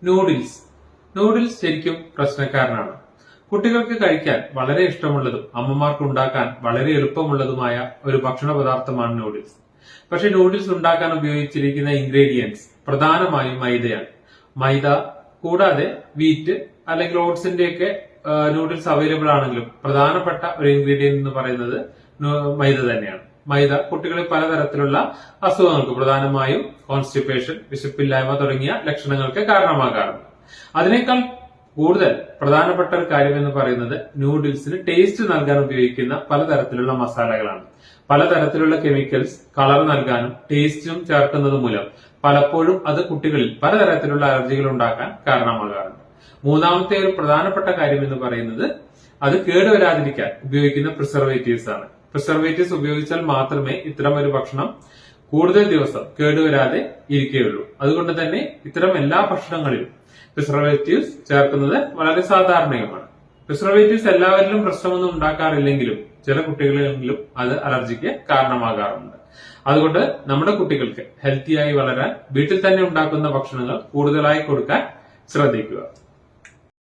Noodles ശരിക്കും പ്രശ്നക്കാരനാണ്. കുട്ടികൾക്ക് കഴിക്കാൻ വളരെ ഇഷ്ടമുള്ളതും അമ്മമാർക്ക് ഉണ്ടാക്കാൻ വളരെ എളുപ്പമുള്ളതുമായ ഒരു ഭക്ഷണ പദാർത്ഥമാണ് നൂഡിൽസ്. പക്ഷെ നൂഡിൽസ് ഉണ്ടാക്കാൻ ഉപയോഗിച്ചിരിക്കുന്ന ഇൻഗ്രീഡിയൻസ് പ്രധാനമായും മൈദയാണ്. മൈദ കൂടാതെ വീറ്റ് അല്ലെങ്കിൽ ഓട്സിന്റെയൊക്കെ നൂഡിൽസ് അവൈലബിൾ ആണെങ്കിലും പ്രധാനപ്പെട്ട ഒരു ഇൻഗ്രീഡിയന്റ് എന്ന് പറയുന്നത് മൈദ തന്നെയാണ്. മൈദ കുട്ടികളിൽ പലതരത്തിലുള്ള അസുഖങ്ങൾക്ക്, പ്രധാനമായും കോൺസ്റ്റിപ്പേഷൻ, വിശപ്പില്ലായ്മ തുടങ്ങിയ ലക്ഷണങ്ങൾക്ക് കാരണമാകാറുണ്ട്. അതിനേക്കാൾ കൂടുതൽ പ്രധാനപ്പെട്ട ഒരു കാര്യം എന്ന് പറയുന്നത് നൂഡിൽസിന് ടേസ്റ്റ് നൽകാൻ ഉപയോഗിക്കുന്ന പലതരത്തിലുള്ള മസാലകളാണ്. പലതരത്തിലുള്ള കെമിക്കൽസ് കളർ നൽകാനും ടേസ്റ്റും ചേർക്കുന്നത് മൂലം പലപ്പോഴും അത് കുട്ടികളിൽ പലതരത്തിലുള്ള അലർജികൾ ഉണ്ടാക്കാൻ കാരണമാകാറുണ്ട്. മൂന്നാമത്തെ ഒരു പ്രധാനപ്പെട്ട കാര്യം എന്ന് പറയുന്നത് അത് കേടുവരാതിരിക്കാൻ ഉപയോഗിക്കുന്ന പ്രിസർവേറ്റീവ്സ് ആണ്. പ്രിസർവേറ്റീവ്സ് ഉപയോഗിച്ചാൽ മാത്രമേ ഇത്തരം ഒരു ഭക്ഷണം കൂടുതൽ ദിവസം കേടുവരാതെ ഇരിക്കുകയുള്ളൂ. അതുകൊണ്ട് തന്നെ ഇത്തരം എല്ലാ ഭക്ഷണങ്ങളിലും പ്രിസർവേറ്റീവ്സ് ചേർക്കുന്നത് വളരെ സാധാരണയുമാണ്. പ്രിസർവേറ്റീവ്സ് എല്ലാവരിലും പ്രശ്നമൊന്നും ഉണ്ടാക്കാറില്ലെങ്കിലും ചില കുട്ടികളിലെങ്കിലും അത് അലർജിക്ക് കാരണമാകാറുണ്ട്. അതുകൊണ്ട് നമ്മുടെ കുട്ടികൾക്ക് ഹെൽത്തിയായി വളരാൻ വീട്ടിൽ തന്നെ ഉണ്ടാക്കുന്ന ഭക്ഷണങ്ങൾ കൂടുതലായി കൊടുക്കാൻ ശ്രദ്ധിക്കുക.